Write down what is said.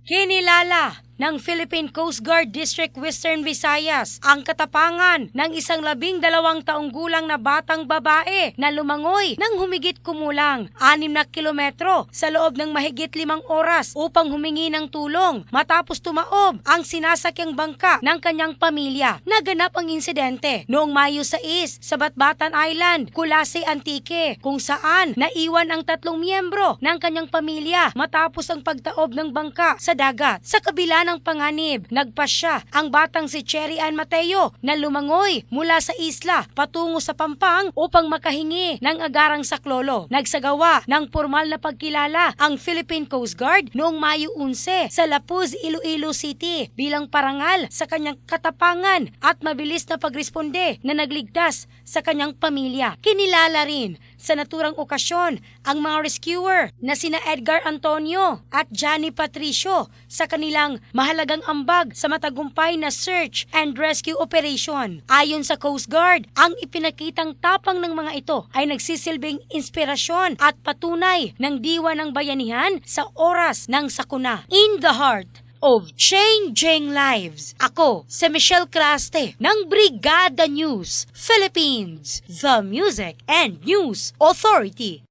Kinilala ng Philippine Coast Guard District Western Visayas ang katapangan ng isang 12 taong gulang na batang babae na lumangoy ng humigit kumulang 6 na kilometro sa loob ng mahigit 5 oras upang humingi ng tulong matapos tumaob ang sinasakyang bangka ng kanyang pamilya. Naganap ang insidente noong Mayo 6 sa Batbatan Island, Kulasay, Antique, kung saan naiwan ang 3 miyembro ng kanyang pamilya matapos ang pagtaob ng bangka sa dagat. Sa kabila ng panganib, nagpasya ang batang si Cherry Ann Mateo na lumangoy mula sa isla patungo sa Pampang upang makahingi ng agarang saklolo. Nagsagawa ng formal na pagkilala ang Philippine Coast Guard noong Mayo 11 sa Lapuz, Iloilo City bilang parangal sa kanyang katapangan at mabilis na pagresponde na nagligtas sa kanyang pamilya. Kinilala rin sa naturang okasyon ang mga rescuer na sina Edgar Antonio at Johnny Patricio sa kanilang mahalagang ambag sa matagumpay na search and rescue operation. Ayon sa Coast Guard, ang ipinakitang tapang ng mga ito ay nagsisilbing inspirasyon at patunay ng diwa ng bayanihan sa oras ng sakuna. In the heart of changing lives. Ako, si Michelle Craste ng Brigada News Philippines, the Music and News Authority.